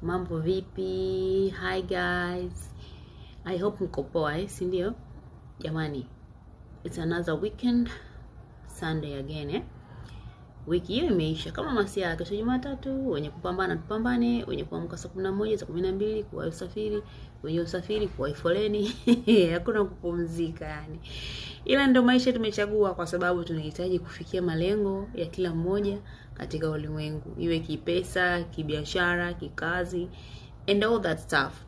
Mambo vipi? Hi guys. I hope mko poa, si ndio? Jamani, it's another weekend, Sunday again. Wiki hiyo imeisha kama masia. Kesho Jumatatu, wenye kupambana tupambane, wenye kuamka saa 11 saa 12 kwa usafiri, wenye usafiri kwa foleni. Hakuna kupumzika yani. Ila ndio maisha tumechagua kwa sababu tunahitaji kufikia malengo ya kila mmoja katika ulimwengu. Iwe kipesa, kibiashara, kikazi and all that stuff.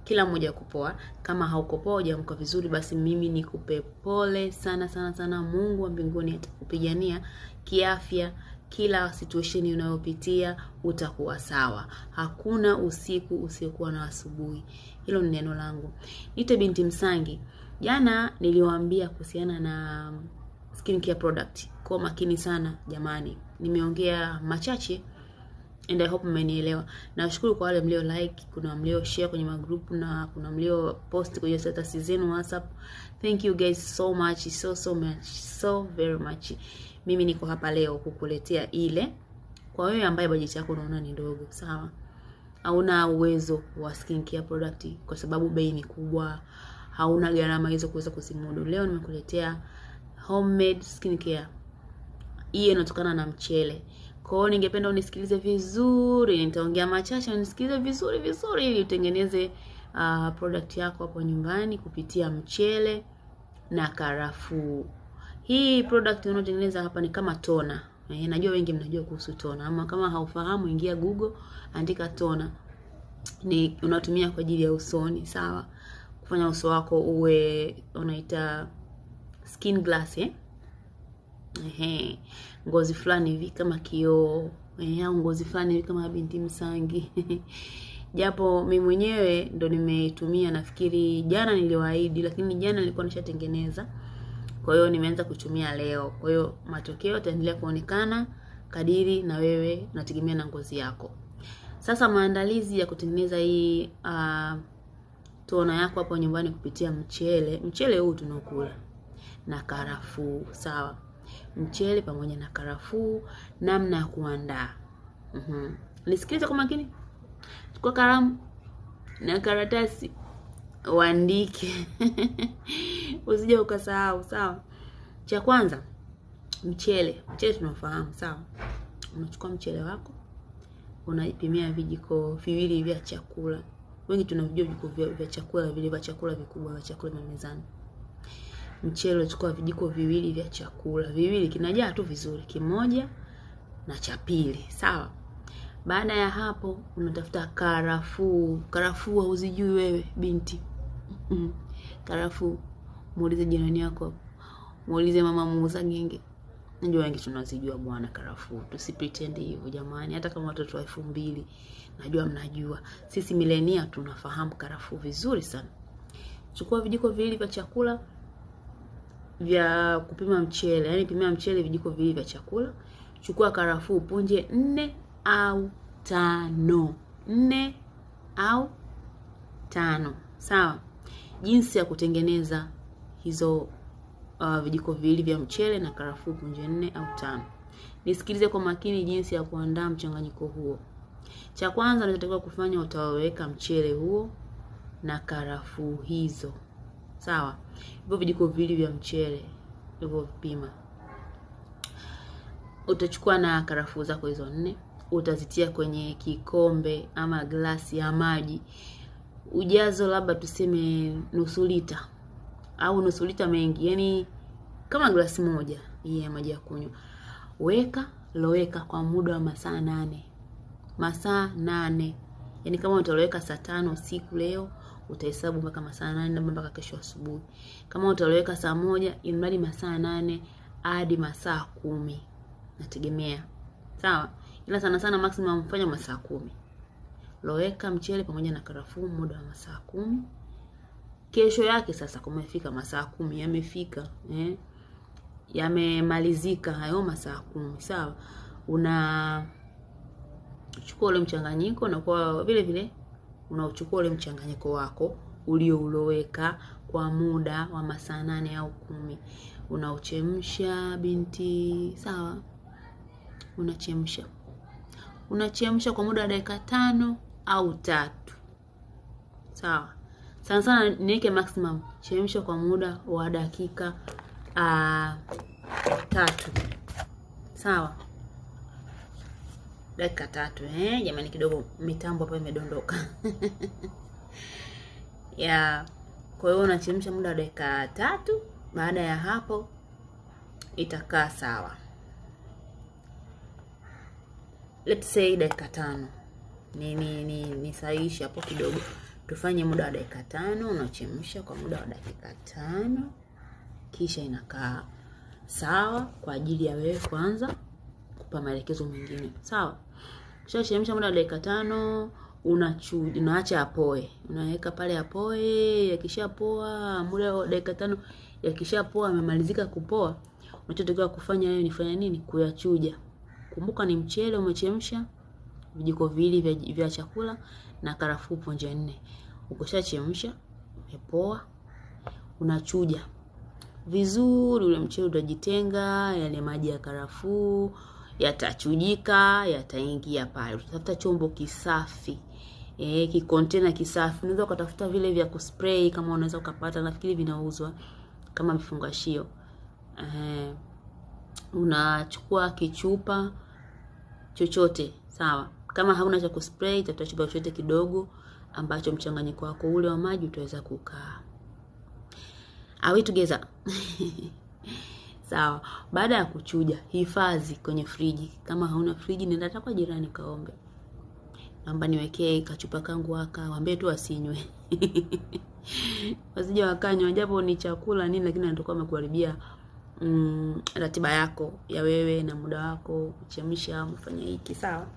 Kila mmoja kupoa. Kama hauko poa, hujamka vizuri, basi mimi nikupe pole sana sana sana. Mungu wa mbinguni atakupigania kiafya. Kila situation unayopitia utakuwa sawa. Hakuna usiku usiokuwa na asubuhi. Hilo ni neno langu. Niite binti Msangi. Jana niliwaambia kuhusiana na skincare product. Kwa makini sana jamani. Nimeongea machache and I hope mmenielewa. Nashukuru kwa wale mlio like, kuna mlio share kwenye magroup na kuna mlio post kwenye status zenu WhatsApp. Thank you guys so much, so very much. Mimi niko hapa leo kukuletea ile. Kwa wewe ambaye budget yako unaona ni ndogo, sawa? Hauna uwezo wa skincare product kwa sababu bei ni kubwa, hauna gharama hizo kuweza kuzimudu. Leo nimekuletea homemade skincare. Hii inatokana na mchele. Kwa hiyo ningependa unisikilize vizuri, nitaongea machache, unisikilize vizuri ili utengeneze product yako hapo nyumbani kupitia mchele na karafuu. Hii product unayotengeneza hapa ni kama toner. Najua wengi mnajua kuhusu toner, ama kama haufahamu ingia Google, andika toner. Ni unatumia kwa ajili ya usoni, sawa? Kufanya uso wako uwe unaita skin glass, ngozi fulani hivi kama kioo, au ngozi fulani hivi kama binti Msangi. Japo mimi mwenyewe ndo nimeitumia, nafikiri jana niliwaahidi, lakini jana nilikuwa nishatengeneza. Kwa hiyo nimeanza kutumia leo. Kwa hiyo matokeo yataendelea kuonekana kadiri na wewe unategemea na ngozi yako. Sasa maandalizi ya kutengeneza hii toner yako hapo nyumbani kupitia mchele. Mchele huu tunakula na karafuu, sawa? Mchele pamoja na karafuu, namna ya kuandaa. Nisikilize kwa makini. Chukua kalamu na karatasi, uandike. Usije ukasahau, sawa? Cha kwanza, mchele. Mchele tunafahamu, sawa? Unachukua mchele wako, unaipimia vijiko 2 vya chakula. Wengi tunavijua vijiko vya chakula, vile vya chakula vikubwa vya chakula mezani. Mchele unachukua vijiko 2 vya chakula. 2 kinajaa tu vizuri, kimoja na cha pili, sawa? Baada ya hapo unatafuta karafuu. Karafuu huzijui wewe binti? Karafuu muulize jirani yako, muulize mama muuza genge. Najua wengi tunazijua bwana karafuu. Tusipretend hivyo jamani, hata kama watoto wa 2000 najua mnajua. Sisi millennial tunafahamu karafuu vizuri sana. Chukua vijiko 2 vya chakula vya kupima mchele, yani pimia mchele vijiko 2 vya chakula. Chukua karafuu punje 4 au 5. 4 au 5, sawa? Jinsi ya kutengeneza hizo vijiko 2 vya mchele na karafuu punje 4 au 5. Nisikilize kwa makini jinsi ya kuandaa mchanganyiko huo. Cha kwanza unatakiwa kufanya, utaweka mchele huo na karafuu hizo, sawa? Hivyo vijiko 2 vya mchele hivyo vipima. Utachukua na karafuu zako hizo 4, utazitia kwenye kikombe ama glasi ya maji. Ujazo labda tuseme nusu lita au nusu lita mengi, yani kama glasi moja hii ya maji ya kunywa. Loweka kwa muda wa masaa 8. Masaa 8. Yani kama utaloweka saa 5 usiku leo, utahesabu mpaka masaa 8 na mpaka kesho asubuhi. Kama utaloweka saa 1, imradi masaa 8 hadi masaa 10. Nategemea. Sawa? Ila sana sana maximum fanya masaa 10. Loweka mchele pamoja na karafuu muda wa masaa 10. Kesho yake sasa kumefika masaa 10, yamefika, yamemalizika hayo masaa 10, sawa? Unachukua ule mchanganyiko na kwa vile vile unauchukua ule mchanganyiko wako uliouloweka kwa muda wa masaa 8 au 10. Unauchemsha binti, sawa? Unachemsha kwa muda wa dakika 5 au 3. Sawa. Sana sana niweke maximum. Chemsha kwa muda wa dakika 3. Sawa. Dakika 3. Jamani kidogo mitambo hapa imedondoka. Ya, kwa hiyo unachemsha muda wa dakika 3. Baada ya hapo itakaa sawa. Let's say dakika 5. Ni sahihisha hapo kidogo. Tufanye muda wa dakika 5, unachemsha kwa muda wa dakika 5. Kisha inakaa sawa kwa ajili ya wewe kwanza kupa maelekezo mengine. Sawa? Kisha chemsha muda wa dakika 5, unachuja, unaacha apoe. Unaweka pale apoe, yakishapoa muda wa dakika 5, yakishapoa amemalizika kupoa, unachotakiwa kufanya wewe ni fanya nini? Kuyachuja. Kumbuka ni mchele umechemsha vijiko viwili vya chakula na karafuu punje 4. Ukishachemsha umepoa, unachuja vizuri. Ule mchele utajitenga, yale maji ya karafuu yatachujika, yataingia pale. Utafuta chombo kisafi, kicontainer kisafi. Unaweza ukatafuta vile vya kuspray kama unaweza ukapata, nafikiri vinauzwa kama vifungashio. Unachukua kichupa chochote, sawa? Kama hauna cha kuspray, tafuta chupa chochote kidogo ambacho mchanganyiko wako ule wa maji utaweza kukaa. Are we together? Sawa. Baada ya kuchuja, hifadhi kwenye friji. Kama hauna friji, nenda hata kwa jirani kaombe, naomba niwekee kachupa kangu haka, waambie tu asinywe. Wasije wakanywa, japo ni chakula nini, lakini natakuwa amekuharibia ratiba yako ya wewe na muda wako kuchemsha, mfanye hiki. Sawa?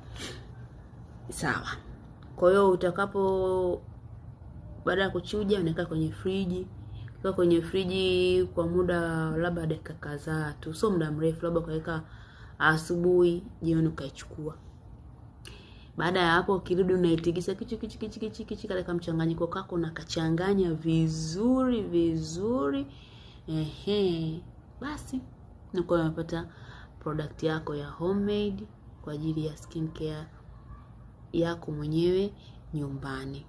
Sawa. Kwa hiyo utakapo baada ya kuchuja unaweka kwenye friji. Kwenye friji kwa muda labda dakika kadhaa tu, sio muda mrefu, labda kaweka asubuhi, jioni ukaichukua. Baada ya hapo ukirudi unaitikisa kichi katika mchanganyiko kako na kachanganya vizuri. Basi unakuwa umepata product yako ya homemade kwa ajili ya skincare yako mwenyewe nyumbani.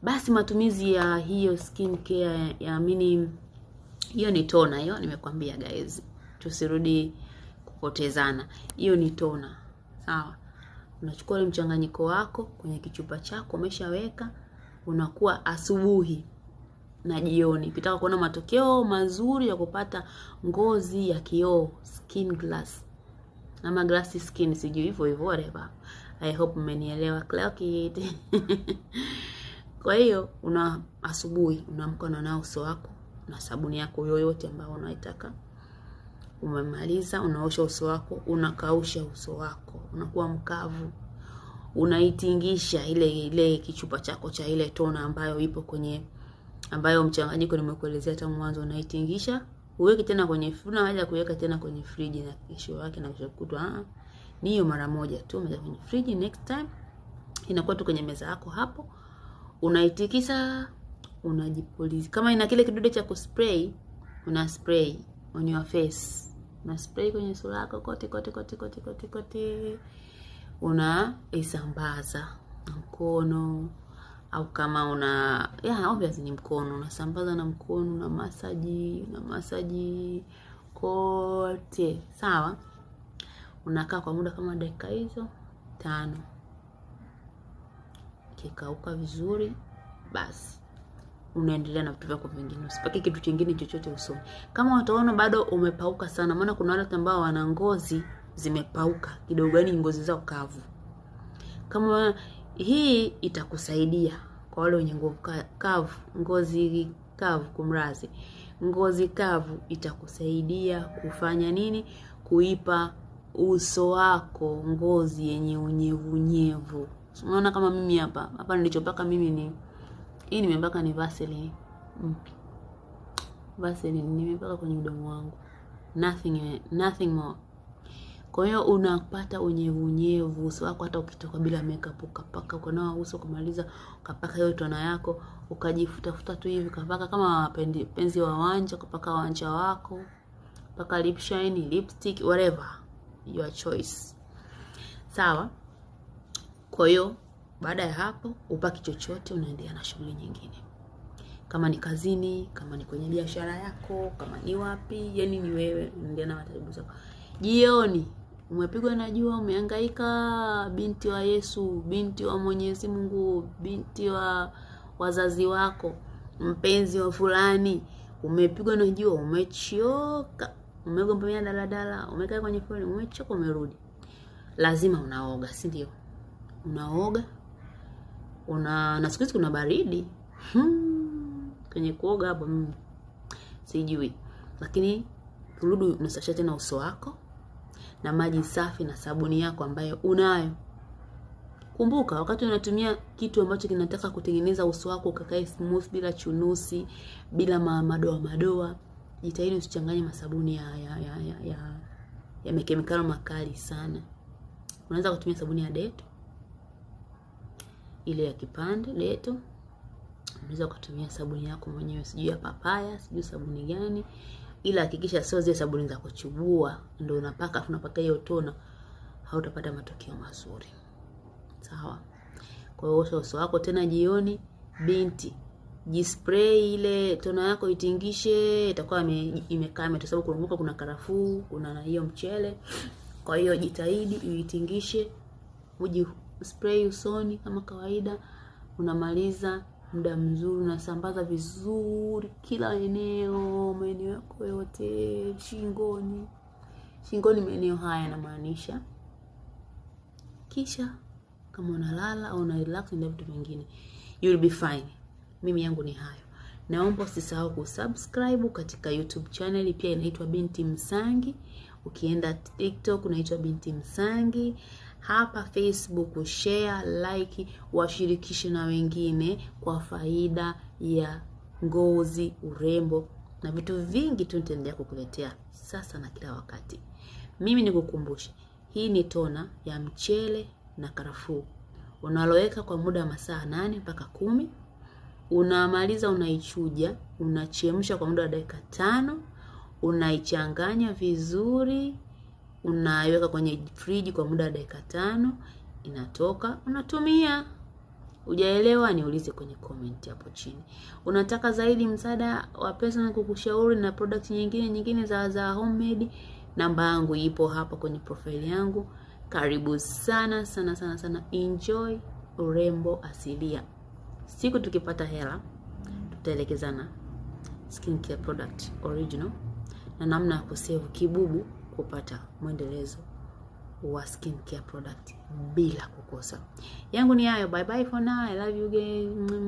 Basi matumizi ya hiyo skincare ya hiyo ni toner, hiyo nimekwambia guys. Tusirudi kupotezana. Hiyo ni toner. Sawa? Unachukua ile mchanganyiko wako kwenye kichupa chako umeshaweka, unakuwa asubuhi na jioni. Ukitaka kuona matokeo mazuri ya kupata ngozi ya kioo, skin glass ama glassy skin, sijui hivyo whatever. I hope mmenielewa. Clock it. Kwa hiyo asubuhi unaamka na uso wako na sabuni yako yoyote ambayo unaitaka. Umemaliza, unaosha uso wako, unakausha uso wako, unakuwa mkavu. Unaitingisha ile kichupa chako cha ile tona ambayo ipo ambayo mchanganyiko nimekuelezea tangu mwanzo, unaitingisha. Uweke tena kwenye una haja kuweka tena kwenye friji na kesho yake na kesho kutwa. Ni hiyo mara moja tu umeweka kwenye friji, next time inakuwa tu kwenye meza yako hapo. Unaitikisa, unajipuliza. Kama ina kile kidude cha kuspray, una spray on your face. Una spray kwenye uso wako kote. Unaisambaza mkono, au kama obviously ni mkono, unasambaza na mkono, na massage kote. Sawa? Unakaa kwa muda kama dakika hizo 5. Kikauka vizuri, basi unaendelea na vitu vyako vingine. Usipake kitu kingine chochote usoni. Kama utaona bado umepauka sana, maana kuna wale ambao wana ngozi zimepauka kidogo, yani ngozi zao kavu. Kama hii itakusaidia kwa wale wenye ngozi kavu, itakusaidia kufanya nini? Kuipa uso wako ngozi yenye unyevu. Unaona kama mimi hapa nilichopaka mimi hii nimepaka ni Vaseline. Vaseline nimepaka kwenye mdomo wangu. Nothing more. Kwa hiyo unapata unyevu uso wako, hata ukitoka bila makeup ukapaka, ukanawa uso kumaliza, ukapaka hiyo tona yako, ukajifuta tu hivi, ukapaka kama penzi wa wanja, ukapaka wanja wako, paka lip shine, lipstick, whatever your choice. Sawa? Kwa hiyo Baada ya hapo upaki chochote, unaendelea na shughuli nyingine. Kama ni kazini, kama ni kwenye biashara yako, kama ni wapi, yani ni wewe unaendelea na taratibu zako. Jioni umepigwa na jua, umehangaika, binti wa Yesu, binti wa Mwenyezi Mungu, binti wa wazazi wako, mpenzi wa fulani, umepigwa na jua, umechoka, umegombea daladala, umekaa kwenye foleni, umechoka, umerudi. Lazima unaoga, si ndio? Unaoga. Na siku hizi kuna baridi. Kwenye kuoga hapo sijui. Lakini turudi, unasafisha tena uso wako na maji safi na sabuni yako ambayo unayo. Kumbuka wakati unatumia kitu ambacho kinataka kutengeneza uso wako ukakae smooth, bila chunusi, bila madoa, jitahidi usichanganye masabuni ya kemikali makali sana. Unaweza kutumia sabuni ya Dettol, ile ya kipande Dettol. Unaweza kutumia sabuni yako mwenyewe, sijui ya papaya, sijui sabuni gani, ila hakikisha sio zile sabuni za kuchubua ndio unapaka hiyo tona, hautapata matokeo mazuri. Sawa? Kwa hiyo osha uso wako tena jioni. Binti, jispray ile tona yako, itingishe, itakuwa imekaa kwa sababu kunakuwa kuna karafuu, kuna na hiyo mchele. Kwa hiyo jitahidi uitingishe, spray usoni kama kawaida. Unamaliza muda mzuri, unasambaza vizuri kila maeneo yako yote, shingoni maeneo haya namaanisha. Kisha kama unalala au una relax na vitu vingine, you will be fine. Mimi yangu ni hayo. Naomba usisahau kusubscribe katika YouTube channel, pia inaitwa Binti Msangi. Ukienda TikTok unaitwa Binti Msangi. Hapa Facebook share, like, washirikishe na wengine kwa faida ya ngozi, urembo na vitu vingi tu nitaendelea kukuletea sasa na kila wakati. Mimi nikukumbushe, hii ni tona ya mchele na karafuu. Unaloweka kwa muda wa masaa 8 mpaka 10. Unamaliza, unaichuja, unachemsha kwa muda wa dakika 5, unaichanganya vizuri, unaiweka kwenye friji kwa muda wa dakika 5, inatoka, unatumia. Hujaelewa niulize kwenye comment hapo chini. Unataka zaidi msaada wa pesa na kukushauri na product nyingine za homemade, namba yangu ipo hapa kwenye profile yangu. Karibu sana. Enjoy urembo asilia. Siku tukipata hela tutaelekezana skincare product original na namna ya kusave kibubu kupata mwendelezo wa skincare product bila kukosa. Yangu ni hayo. Bye bye for now. I love you guys.